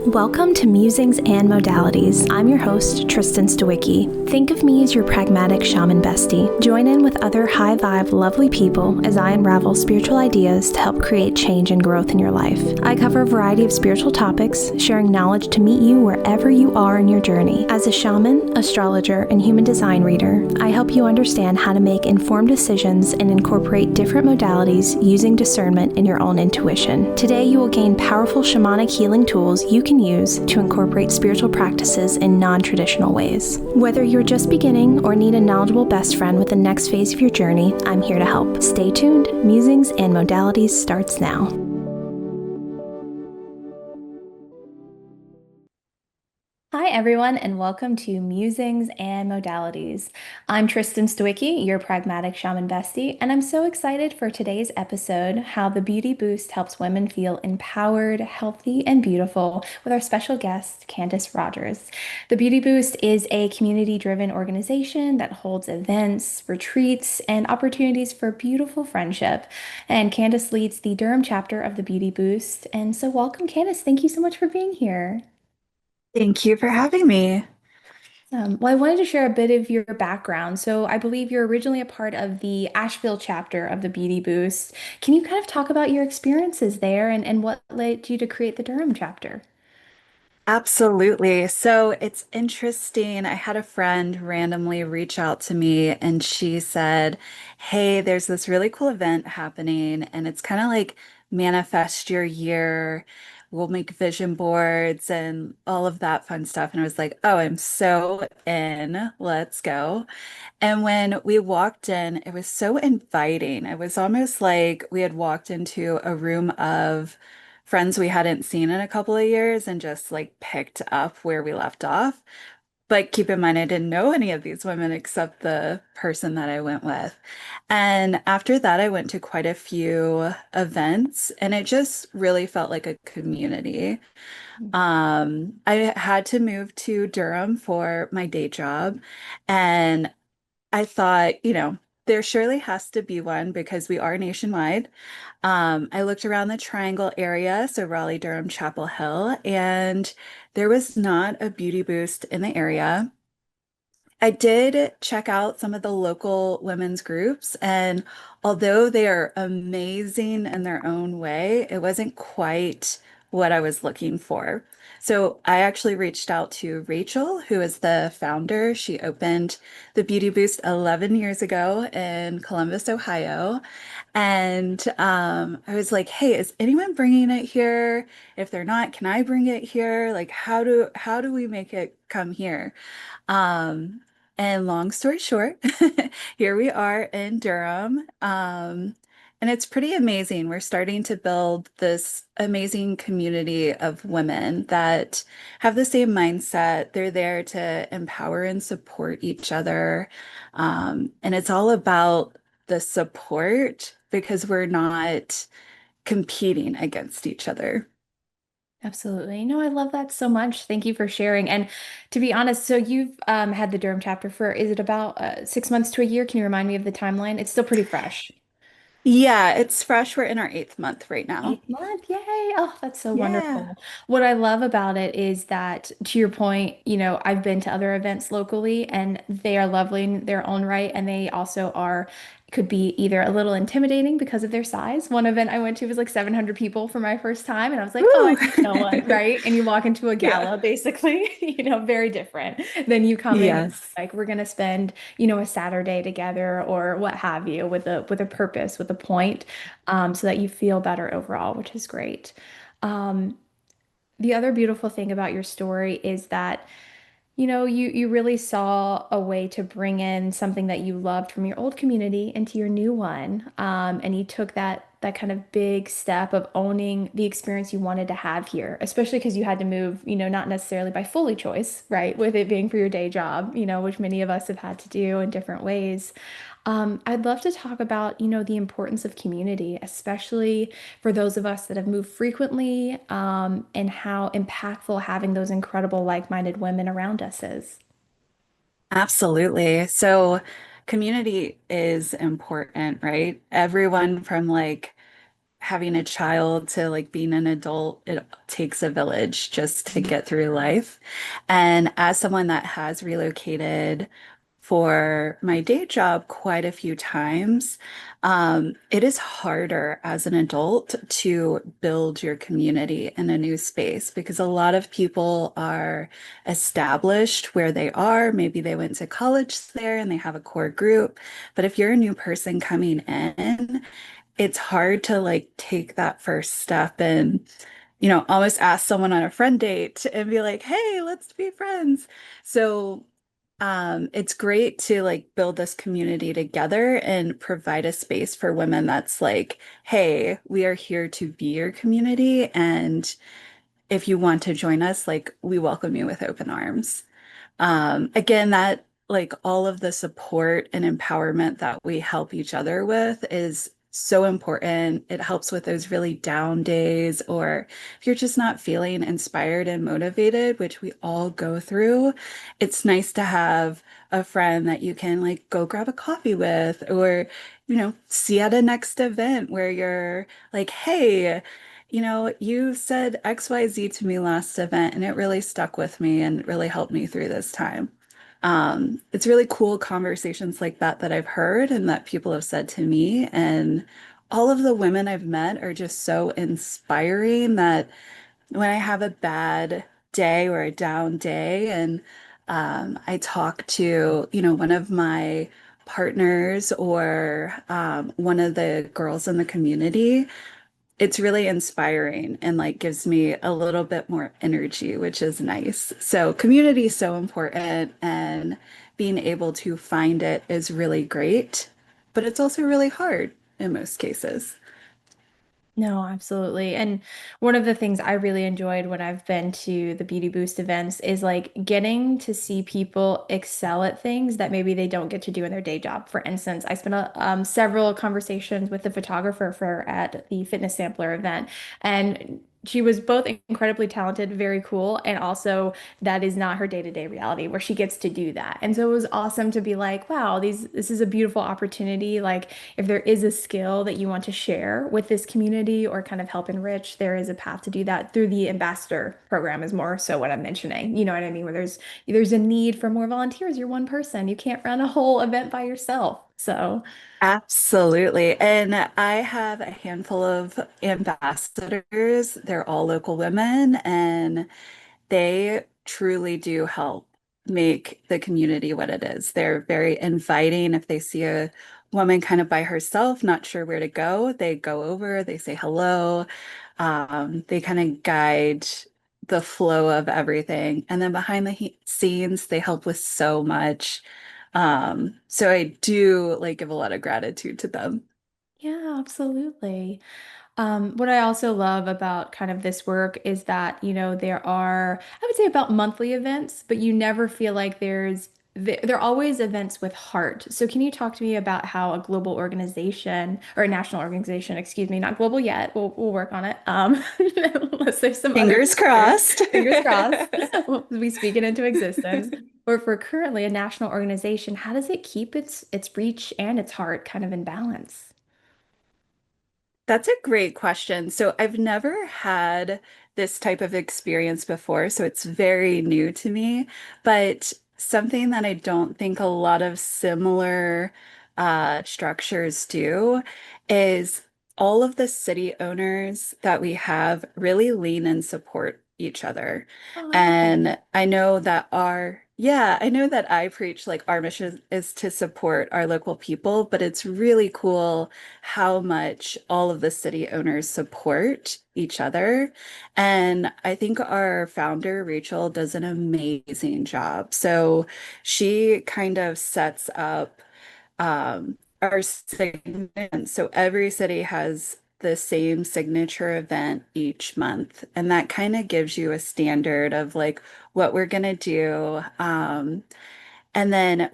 Welcome to Musings and Modalities. I'm your host, Tristen Stawicki. Think of me as your pragmatic shaman bestie. Join in with other high vibe, lovely people as I unravel spiritual ideas to help create change and growth in your life. I cover a variety of spiritual topics, sharing knowledge to meet you wherever you are in your journey. As a shaman, astrologer, and human design reader, I help you understand how to make informed decisions and incorporate different modalities using discernment and your own intuition. Today, you will gain powerful shamanic healing tools you can use to incorporate spiritual practices in non-traditional ways. Whether you're just beginning or need a knowledgeable best friend with the next phase of your journey, I'm here to help. Stay tuned. Musings and Modalities starts now. Hi, everyone, and welcome to Musings and Modalities. I'm Tristen Stawicki, your pragmatic shaman bestie, and I'm so excited for today's episode, How the Beauty Boost Helps Women Feel Empowered, Healthy, and Beautiful, with our special guest, Candice Roberts. The Beauty Boost is a community-driven organization that holds events, retreats, and opportunities for beautiful friendship. And Candice leads the Durham chapter of the Beauty Boost. And so welcome, Candice. Thank you so much for being here. Thank you for having me. Well, I wanted to share a bit of your background. So, I believe you're originally a part of the Asheville chapter of the Beauty Boost. Can you kind of talk about your experiences there and what led you to create the Durham chapter? Absolutely. So it's interesting. I had a friend randomly reach out to me and she said, "Hey, there's this really cool event happening, and it's kind of like manifest your year. We'll make vision boards and all of that fun stuff." And I was like, "Oh, I'm so in. Let's go." And when we walked in, it was so inviting. It was almost like we had walked into a room of friends we hadn't seen in a couple of years and just like picked up where we left off. But keep in mind, I didn't know any of these women except the person that I went with. And after that, I went to quite a few events, and it just really felt like a community. I had to move to Durham for my day job, and I thought, there surely has to be one because we are nationwide. I looked around the Triangle area, so Raleigh, Durham, Chapel Hill, and there was not a beauty boost in the area. I did check out some of the local women's groups, and although they are amazing in their own way, it wasn't quite what I was looking for. So I actually reached out to Rachel, who is the founder. She opened the Beauty Boost 11 years ago in Columbus, Ohio. And I was like, "Hey, is anyone bringing it here? If they're not, can I bring it here? Like, how do we make it come here?" Um, and long story short, here we are in Durham. And it's pretty amazing. We're starting to build this amazing community of women that have the same mindset. They're there to empower and support each other. And it's all about the support because we're not competing against each other. Absolutely. No, I love that so much. Thank you for sharing. And to be honest, so you've had the Durham chapter for, is it about 6 months to a year? Can you remind me of the timeline? It's still pretty fresh. Yeah, it's fresh. We're in our eighth month right now. 8 month, yay. Oh, that's so Yeah. wonderful. What I love about it is that, to your point, I've been to other events locally and they are lovely in their own right. And they also could be either a little intimidating because of their size. One event I went to was like 700 people for my first time. And I was like, oh, I Woo! meet no one, right? And you walk into a Yeah. gala, basically, very different than you coming Yes. like, we're going to spend, a Saturday together or what have you with a purpose, with a point so that you feel better overall, which is great. Um, the other beautiful thing about your story is that, you really saw a way to bring in something that you loved from your old community into your new one. And you took that kind of big step of owning the experience you wanted to have here, especially because you had to move, not necessarily by fully choice, right? With it being for your day job, which many of us have had to do in different ways. I'd love to talk about, the importance of community, especially for those of us that have moved frequently, and how impactful having those incredible like-minded women around us is. Absolutely. So community is important, right? Everyone from like having a child to like being an adult, it takes a village just to get through life. And as someone that has relocated for my day job quite a few times, it is harder as an adult to build your community in a new space because a lot of people are established where they are. Maybe they went to college there and they have a core group. But if you're a new person coming in, it's hard to like take that first step and, almost ask someone on a friend date and be like, hey, let's be friends. So, it's great to like build this community together and provide a space for women that's like, hey, we are here to be your community. And if you want to join us, like, we welcome you with open arms. Again, that like all of the support and empowerment that we help each other with is so important. It helps with those really down days, or if you're just not feeling inspired and motivated, which we all go through, it's nice to have a friend that you can like go grab a coffee with, or, see at a next event where you're like, hey, you said XYZ to me last event and it really stuck with me and really helped me through this time. It's really cool conversations like that that I've heard and that people have said to me. And all of the women I've met are just so inspiring that when I have a bad day or a down day and I talk to, one of my partners or one of the girls in the community, it's really inspiring and like gives me a little bit more energy, which is nice. So community is so important and being able to find it is really great, but it's also really hard in most cases. No, absolutely. And one of the things I really enjoyed when I've been to the Beauty Boost events is like getting to see people excel at things that maybe they don't get to do in their day job. For instance, I spent several conversations with the photographer at the fitness sampler event, and she was both incredibly talented, very cool, and also that is not her day-to-day reality where she gets to do that. And so it was awesome to be like, wow, this is a beautiful opportunity. Like if there is a skill that you want to share with this community or kind of help enrich, there is a path to do that through the ambassador program is more so what I'm mentioning. You know what I mean? Where there's a need for more volunteers. You're one person. You can't run a whole event by yourself. So Absolutely. And I have a handful of ambassadors. They're all local women, and they truly do help make the community what it is. They're very inviting. If they see a woman kind of by herself, not sure where to go, they go over, they say hello. They kind of guide the flow of everything. And then behind the scenes, they help with so much. So I do like give a lot of gratitude to them. yeah, absolutely. What I also love about kind of this work is that, there are, I would say about monthly events, but you never feel like there are always events with heart. So can you talk to me about how a global organization or a national organization, excuse me, not global yet, we'll work on it. Unless there's some other Fingers factors, crossed. fingers crossed, we speak it into existence. Or for currently a national organization, how does it keep its reach and its heart kind of in balance? That's a great question. So I've never had this type of experience before, so it's very new to me. But something that I don't think a lot of similar structures do is all of the city owners that we have really lean and support each other. Oh, I love that. And I know that I preach like our mission is to support our local people, but it's really cool how much all of the city owners support each other. And I think our founder, Rachel, does an amazing job. So she kind of sets up our segments. So every city has the same signature event each month. And that kind of gives you a standard of like what we're going to do. And then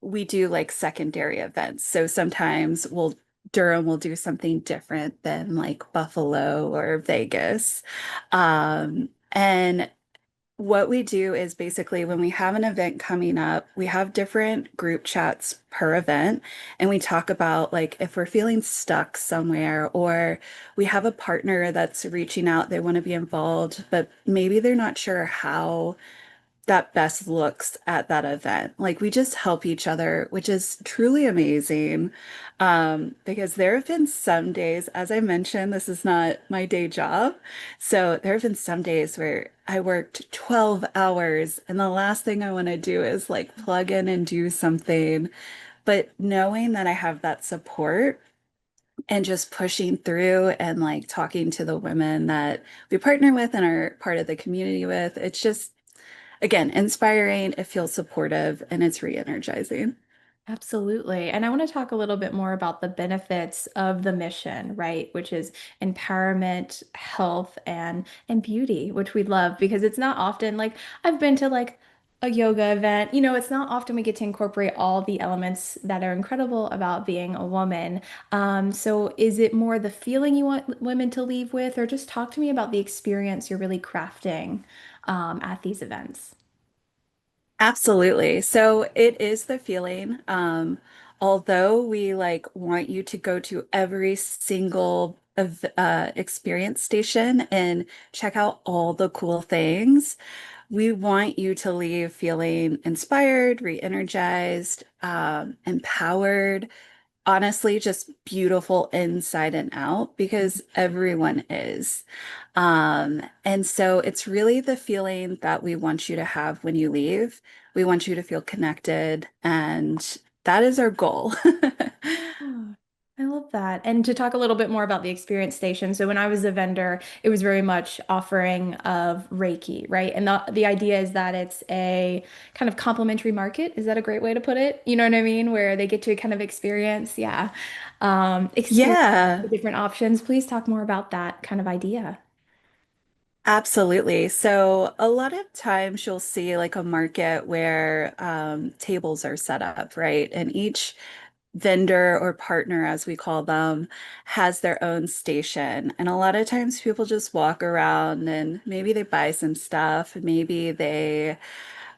we do like secondary events. So sometimes Durham will do something different than like Buffalo or Vegas. And What we do is basically when we have an event coming up, we have different group chats per event, and we talk about like if we're feeling stuck somewhere or we have a partner that's reaching out, they want to be involved, but maybe they're not sure how that best looks at that event. Like we just help each other, which is truly amazing. Because there have been some days, as I mentioned, this is not my day job. So there have been some days where I worked 12 hours and the last thing I want to do is like plug in and do something. But knowing that I have that support and just pushing through and like talking to the women that we partner with and are part of the community with, it's just again, inspiring, it feels supportive, and it's re-energizing. Absolutely. And I want to talk a little bit more about the benefits of the mission, right? Which is empowerment, health, and beauty, which we love because it's not often like I've been to like a yoga event. It's not often we get to incorporate all the elements that are incredible about being a woman. So is it more the feeling you want women to leave with, or just talk to me about the experience you're really crafting at these events? Absolutely. So it is the feeling. Although we like want you to go to every single experience station and check out all the cool things, we want you to leave feeling inspired, re-energized, empowered, honestly just beautiful inside and out because everyone is. And so it's really the feeling that we want you to have when you leave. We want you to feel connected, and that is our goal. Oh, I love that. And to talk a little bit more about the experience station. So when I was a vendor, it was very much offering of Reiki, right? And the idea is that it's a kind of complementary market. Is that a great way to put it? You know what I mean? Where they get to kind of experience, yeah, experience Yeah, the different options. Please talk more about that kind of idea. absolutely. So a lot of times you'll see like a market where tables are set up, right? And each vendor or partner, as we call them, has their own station. And a lot of times people just walk around and maybe they buy some stuff, maybe they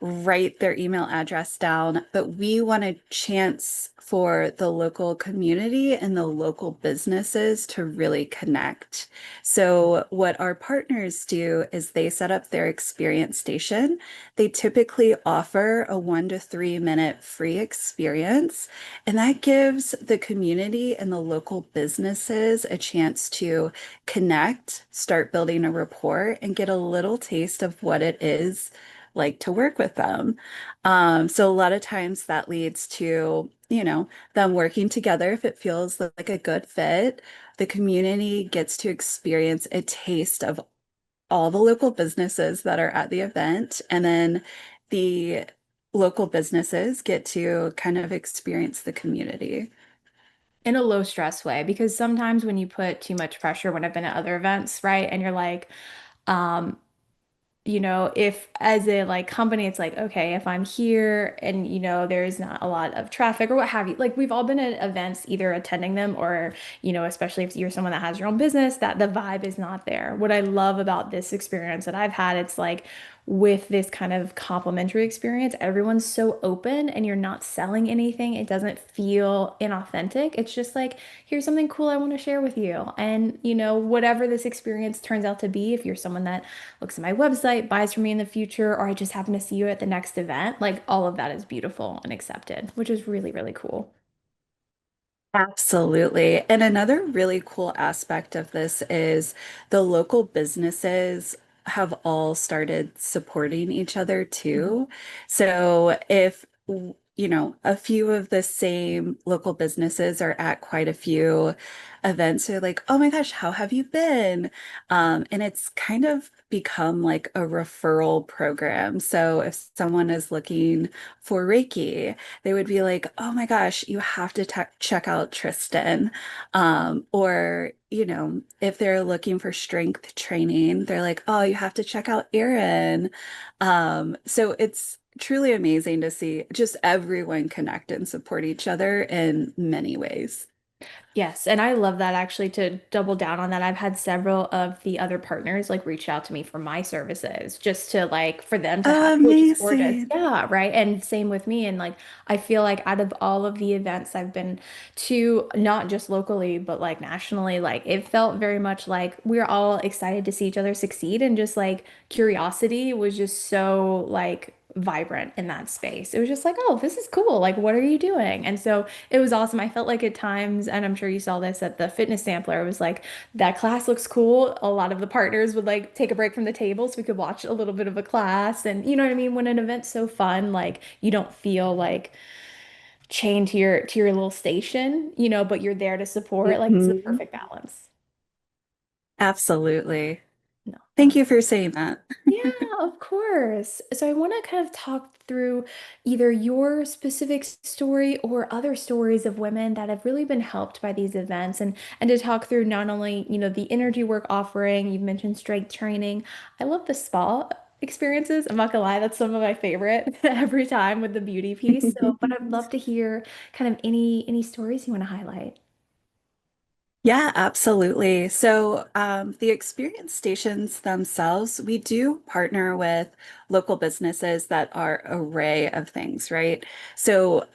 write their email address down, but we want a chance for the local community and the local businesses to really connect. So, what our partners do is they set up their experience station. They typically offer a 1 to 3 minute free experience, and that gives the community and the local businesses a chance to connect, start building a rapport, and get a little taste of what it is like to work with them. So a lot of times that leads to, them working together if it feels like a good fit. The community gets to experience a taste of all the local businesses that are at the event, and then the local businesses get to kind of experience the community. In a low stress way, because sometimes when you put too much pressure, when I've been at other events, right, and you're like, um, if as a like company, it's like, okay, if I'm here and there's not a lot of traffic or what have you, like we've all been at events, either attending them or, especially if you're someone that has your own business, that the vibe is not there. What I love about this experience that I've had, it's like with this kind of complimentary experience, everyone's so open and you're not selling anything. It doesn't feel inauthentic. It's just like, here's something cool I want to share with you. And, whatever this experience turns out to be, if you're someone that looks at my website, buys from me in the future, or I just happen to see you at the next event, like all of that is beautiful and accepted, which is really, really cool. Absolutely. And another really cool aspect of this is the local businesses have all started supporting each other Mhm. too. So if, a few of the same local businesses are at quite a few events, they're like, oh my gosh, how have you been? And it's kind of become like a referral program. So if someone is looking for Reiki, they would be like, oh my gosh, you have to check out Tristen. Or, if they're looking for strength training, they're like, oh, you have to check out Erin. So it's truly amazing to see just everyone connect and support each other in many ways. Yes, and I love that actually to double down on that. I've had several of the other partners like reach out to me for my services just to like for them to Oh, have, which is gorgeous. amazing. Yeah, right. And same with me. And like I feel like out of all of the events I've been to, not just locally, but like nationally, like it felt very much like we we're all excited to see each other succeed and just like curiosity was just so like vibrant in that space. It was just like, oh, this is cool. Like, what are you doing? And so it was awesome. I felt like at times, and I'm sure you saw this at the fitness sampler, it was like that class looks cool. A lot of the partners would like take a break from the table so we could watch a little bit of a class. And you know what I mean? When an event's so fun, like you don't feel like chained to your little station, you know, but you're there to support. Like it's the Mhm. perfect balance. Absolutely. No, Thank you for saying that. yeah, of course. So I want to kind of talk through either your specific story or other stories of women that have really been helped by these events and to talk through not only, you know, the energy work offering, you've mentioned strength training. I love the spa experiences. I'm not gonna lie, that's some of my favorite every time with the beauty piece. So, but I'd love to hear kind of any stories you want to highlight. Yeah, absolutely. So, the experience stations themselves, we do partner with local businesses that are array of things, right? So,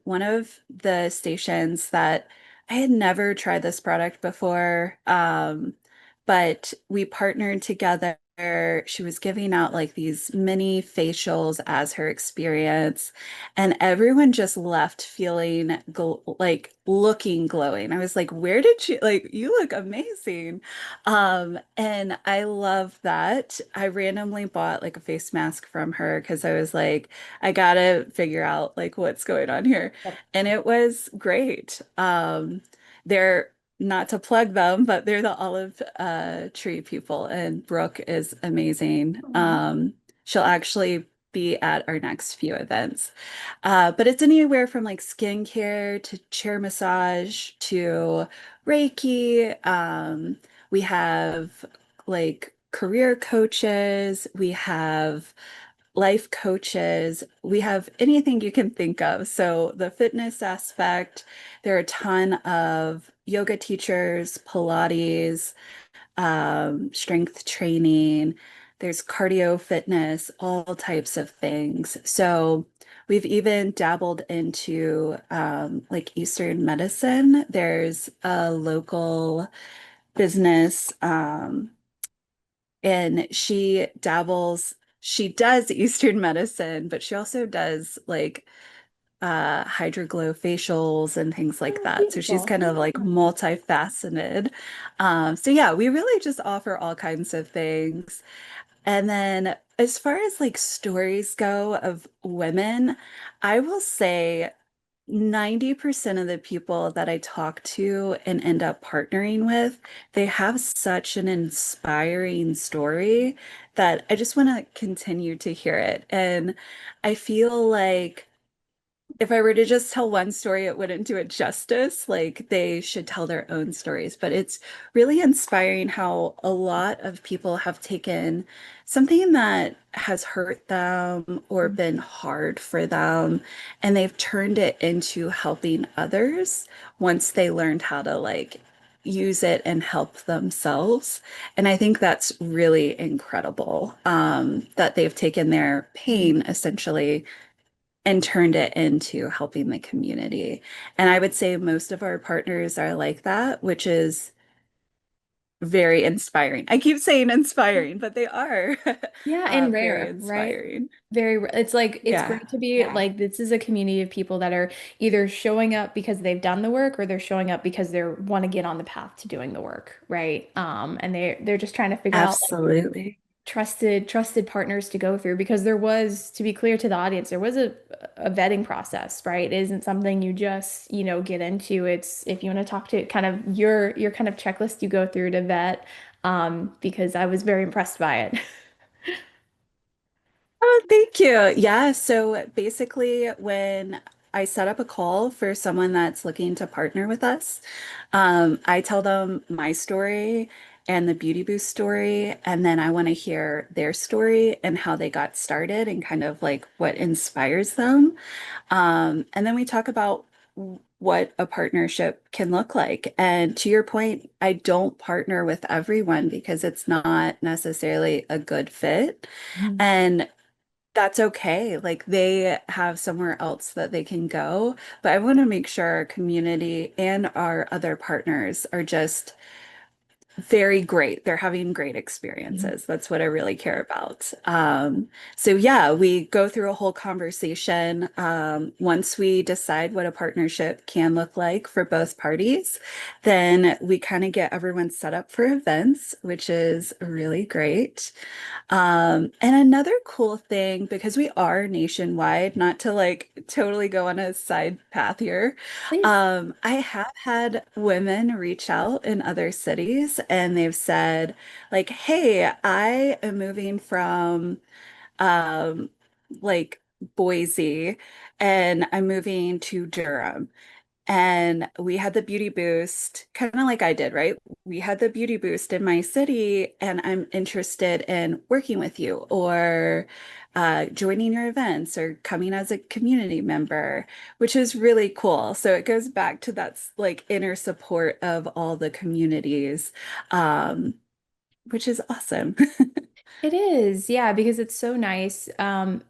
one of the stations that I had never tried this product before, but we partnered together. She was giving out like these mini facials as her experience. And everyone just left feeling gl like looking glowing. I was like, where did you like you look amazing. And I love that. I randomly bought like a face mask from her because I was like, I gotta figure out like what's going on here. Yep. And it was great. They're not to plug them, but they're the olive tree people, and Brooke is amazing. Aw. She'll actually be at our next few events. But it's anywhere from like skincare to chair massage to Reiki. We have like career coaches. We have life coaches. We have anything you can think of. So the fitness aspect, there are a ton of yoga teachers, Pilates, strength training, there's cardio fitness, all types of things. So we've even dabbled into like Eastern medicine. There's a local business, and she does Eastern medicine, but she also does like hydroglow facials and things like Oh, that. So she's beautiful. kind of like Yeah. multifaceted. So yeah, we really just offer all kinds of things. And then as far as like stories go of women, I will say 90% of the people that I talk to and end up partnering with, they have such an inspiring story that I just want to continue to hear it. And I feel like if I were to just tell one story, it wouldn't do it justice. Like they should tell their own stories. But it's really inspiring how a lot of people have taken something that has hurt them or been hard for them, and they've turned it into helping others once they learned how to like use it and help themselves. And I think that's really incredible, that they've taken their pain essentially and turned it into helping the community. And I would say most of our partners are like that, which is very inspiring. I keep saying inspiring, but they are Yeah, and very rare, right? inspiring. It's like it's Yeah. great to be Yeah. like this is a community of people that are either showing up because they've done the work or they're showing up because they want to get on the path to doing the work, right? And they're just trying to figure out like Absolutely. trusted partners to go through because there was, to be clear to the audience, there was a vetting process, right? It isn't something you just, you know, get into. It's if you want to talk to kind of your kind of checklist you go through to vet, because I was very impressed by it. Oh, thank you. Yeah, so basically, when I set up a call for someone that's looking to partner with us, I tell them my story and the Beauty Boost story, and then I want to hear their story and how they got started and kind of like what inspires them. And then we talk about what a partnership can look like. And to your point, I don't partner with everyone because it's not necessarily a good fit. Mhm. And that's okay. Like they have somewhere else that they can go. But I want to make sure our community and our other partners are just very great. They're having great Mhm. experiences. That's what I really care about. So yeah, we go through a whole conversation. Once we decide what a partnership can look like for both parties, then we kind of get everyone set up for events, which is really great. And another cool thing, because we are nationwide, not to like totally go on a side path here, Please. I have had women reach out in other cities and they've said, like, hey, I am moving from um like Boise and I'm moving to Durham. And we had the beauty boost, kind of like I did, right? We had the beauty boost in my city, and I'm interested in working with you or joining your events or coming as a community member, which is really cool. So it goes back to that's like inner support of all the communities, um, which is awesome. It is, yeah, because it's so nice. To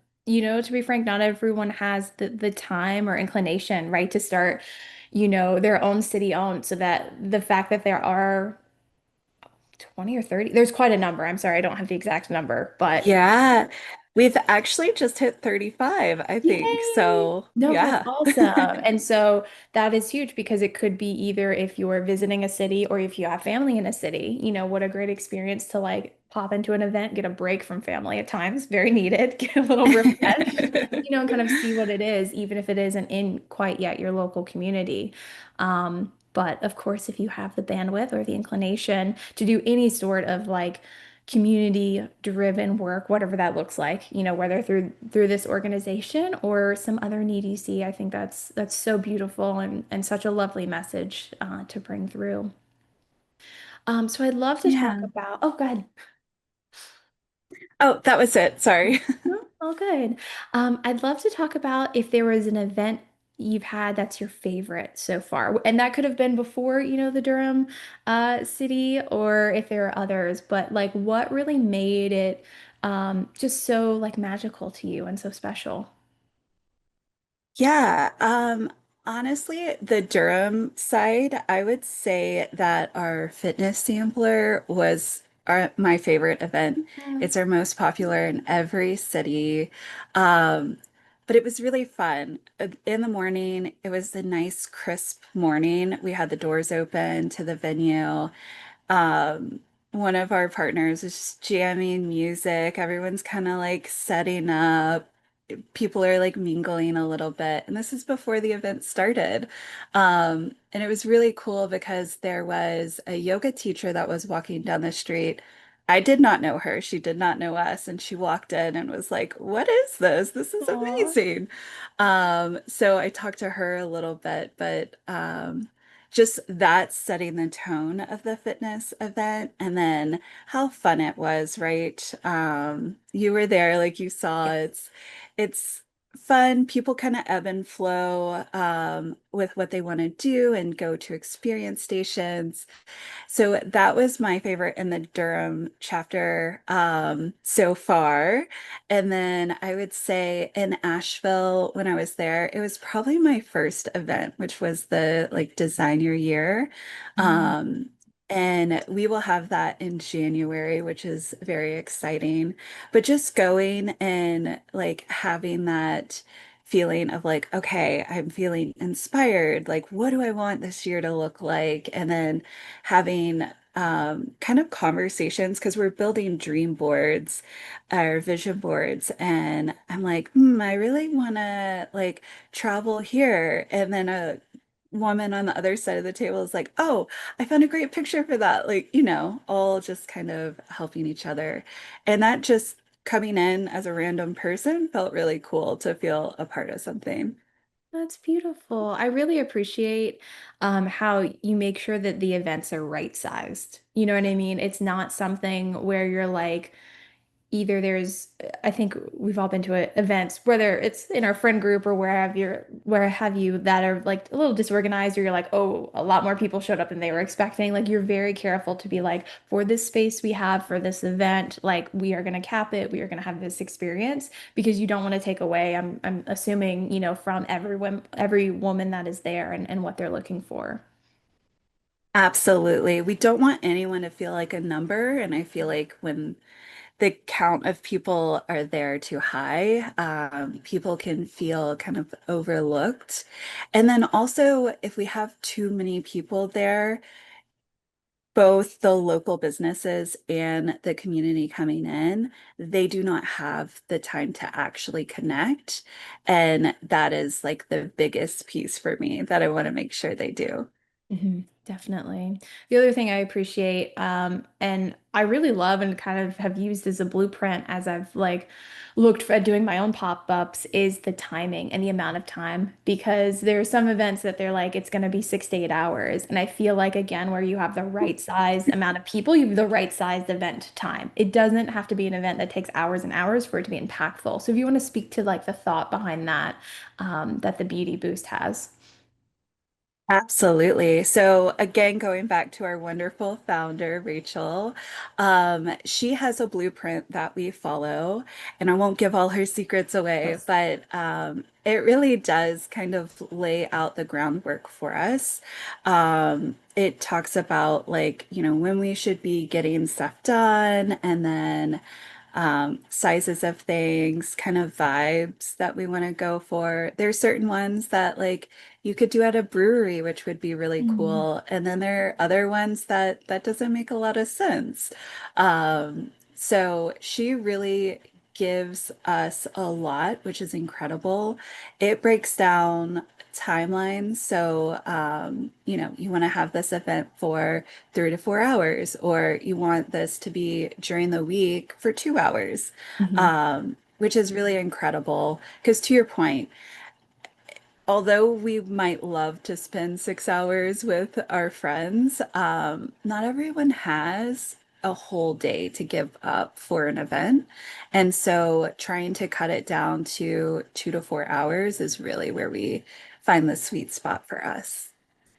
be frank, not everyone has the time or inclination, right, to start, their own city owned. So that the fact that there are 20 or 30, there's quite a number. I'm sorry, I don't have the exact number, but Yeah, we've actually just hit 35, I think. yay! So, No, that's yeah. awesome. And so that is huge because it could be either if you're visiting a city or if you have family in a city. What a great experience to like pop into an event, get a break from family at times, very needed, get a little refreshed, and kind of see what it is, even if it isn't in quite yet your local community. But of course, if you have the bandwidth or the inclination to do any sort of like community driven work, whatever that looks like, whether through this organization or some other need you see. I think that's so beautiful and such a lovely message to bring through. So I'd love to talk Yeah. about, oh, go ahead. Oh, that was it. Sorry. No, all good. I'd love to talk about if there was an event you've had that's your favorite so far. And that could have been before, the Durham city, or if there are others, but like what really made it just so like magical to you and so special? Yeah, honestly, the Durham side, I would say that our fitness sampler was my favorite event. Mm. It's our most popular in every city. Um, but it was really fun. In the morning, it was a nice, crisp morning. We had the doors open to the venue. Um, One of our partners was just jamming music. Everyone's kind of like setting up. People are like mingling a little bit. And this is before the event started. And it was really cool because there was a yoga teacher that was walking down the street. I did not know her. She did not know us. And she walked in and was like, "What is this? This is Aw, amazing." So I talked to her a little bit, but just that setting the tone of the fitness event and then how fun it was, right? You were there, like you saw, yes. it's fun. People kind of ebb and flow with what they want to do and go to experience stations. So that was my favorite in the Durham chapter so far. And then I would say in Asheville, when I was there, it was probably my first event, which was the like design your year. Mm. Um, and we will have that in January, which is very exciting. But just going and like having that feeling of like, okay, I'm feeling inspired. Like, what do I want this year to look like? And then having kind of conversations because we're building dream boards or vision boards. And I'm like, I really want to like travel here. And then a woman on the other side of the table is like, oh, I found a great picture for that. Like, all just kind of helping each other. And that just coming in as a random person felt really cool to feel a part of something. That's beautiful. I really appreciate how you make sure that the events are right sized. You know what I mean? It's not something where you're like, either there's, I think we've all been to events, whether it's in our friend group or where have you, that are like a little disorganized, or you're like, oh, a lot more people showed up than they were expecting. Like, you're very careful to be like, for this space we have for this event, like, we are going to cap it. We are going to have this experience, because you don't want to take away, I'm assuming, from every woman that is there, and what they're looking for. Absolutely. We don't want anyone to feel like a number. And I feel like when the count of people are there too high, people can feel kind of overlooked. And then also, if we have too many people there, both the local businesses and the community coming in, they do not have the time to actually connect. And that is like the biggest piece for me that I want to make sure they do. Definitely. The other thing I appreciate, and I really love and kind of have used as a blueprint as I've like looked at doing my own pop-ups, is the timing and the amount of time. Because there are some events that they're like, it's going to be 6 to 8 hours. And I feel like, again, where you have the right size amount of people, you have the right sized event time. It doesn't have to be an event that takes hours and hours for it to be impactful. So if you want to speak to like the thought behind that, that the Beauty Boost has. Absolutely. So again, going back to our wonderful founder, Rachel, she has a blueprint that we follow, and I won't give all her secrets away, Yes. but it really does kind of lay out the groundwork for us. It talks about like, when we should be getting stuff done, and then sizes of things, kind of vibes that we want to go for. There's certain ones that like you could do at a brewery, which would be really Mhm. cool. And then there are other ones that doesn't make a lot of sense. So she really gives us a lot, which is incredible. It breaks down timelines. So, you want to have this event for 3 to 4 hours, or you want this to be during the week for 2 hours, Mhm. which is really incredible. Because to your point, although we might love to spend 6 hours with our friends, not everyone has a whole day to give up for an event. And so trying to cut it down to 2 to 4 hours is really where we find the sweet spot for us.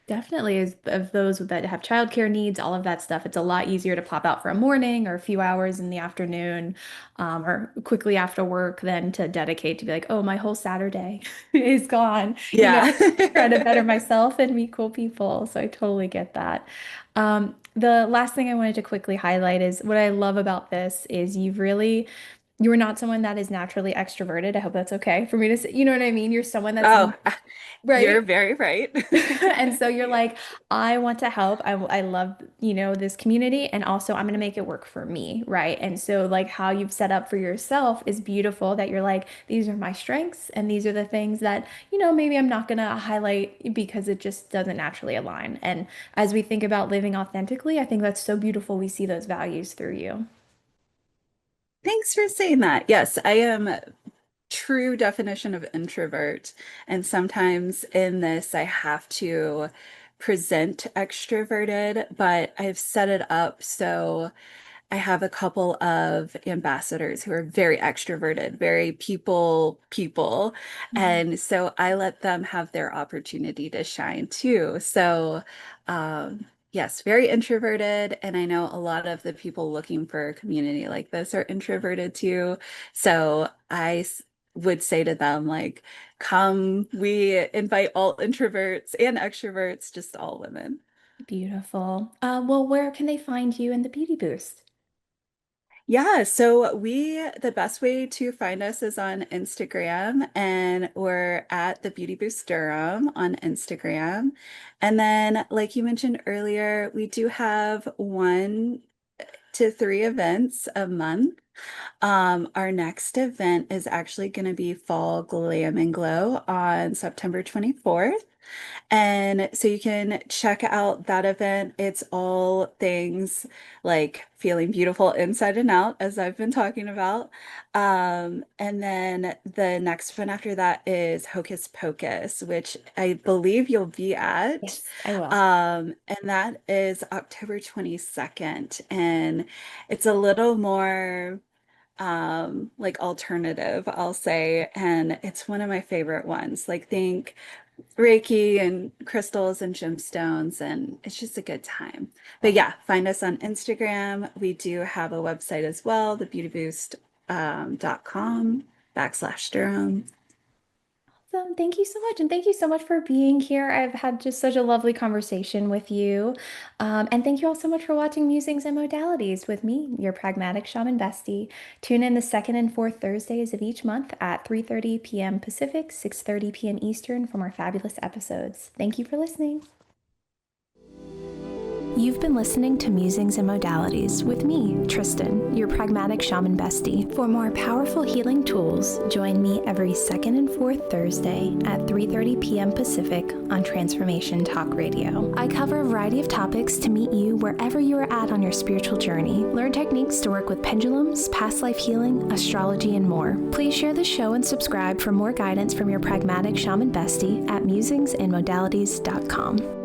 Definitely, is of those that have childcare needs, all of that stuff. It's a lot easier to pop out for a morning or a few hours in the afternoon, or quickly after work, than to dedicate to be like, oh, my whole Saturday is gone. Yeah. Try to better myself and meet cool people. So I totally get that. The last thing I wanted to quickly highlight is what I love about this is you are not someone that is naturally extroverted. I hope that's okay for me to say. You know what I mean? You're someone that's Oh, you're right. very right. And so you're like, I want to help. I love, this community, and also I'm going to make it work for me, right? And so like how you've set up for yourself is beautiful, that you're like, these are my strengths and these are the things that, maybe I'm not going to highlight because it just doesn't naturally align. And as we think about living authentically, I think that's so beautiful. We see those values through you. Thanks for saying that. Yes, I am true definition of introvert. And sometimes in this, I have to present extroverted, but I've set it up so I have a couple of ambassadors who are very extroverted, very people. Mhm. And so I let them have their opportunity to shine too. So, yes, very introverted. And I know a lot of the people looking for a community like this are introverted too. So would say to them, like, come, we invite all introverts and extroverts, just all women. Beautiful. Well, where can they find you in the Beauty Boost? Yeah, so the best way to find us is on Instagram, and we're at the Beauty Boost Durham on Instagram. And then, like you mentioned earlier, we do have 1 to 3 events a month. Our next event is actually going to be Fall Glam and Glow on September 24th. And so you can check out that event. It's all things like feeling beautiful inside and out, as I've been talking about. And then the next one after that is Hocus Pocus, which I believe you'll be at. Yes, I will. And that is October 22nd. And it's a little more like alternative, I'll say, and it's one of my favorite ones. Like think Reiki and crystals and gemstones, and it's just a good time. But yeah, find us on Instagram. We do have a website as well, thebeautyboost.com/Durham. Awesome. Thank you so much. And thank you so much for being here. I've had just such a lovely conversation with you. And thank you all so much for watching Musings and Modalities with me, your pragmatic shaman bestie. Tune in the second and fourth Thursdays of each month at 3:30 p.m. Pacific, 6:30 p.m. Eastern for more fabulous episodes. Thank you for listening. You've been listening to Musings and Modalities with me, Tristen, your pragmatic shaman bestie. For more powerful healing tools, join me every second and fourth Thursday at 3:30 p.m. Pacific on Transformation Talk Radio. I cover a variety of topics to meet you wherever you are at on your spiritual journey. Learn techniques to work with pendulums, past life healing, astrology, and more. Please share the show and subscribe for more guidance from your pragmatic shaman bestie at musingsandmodalities.com.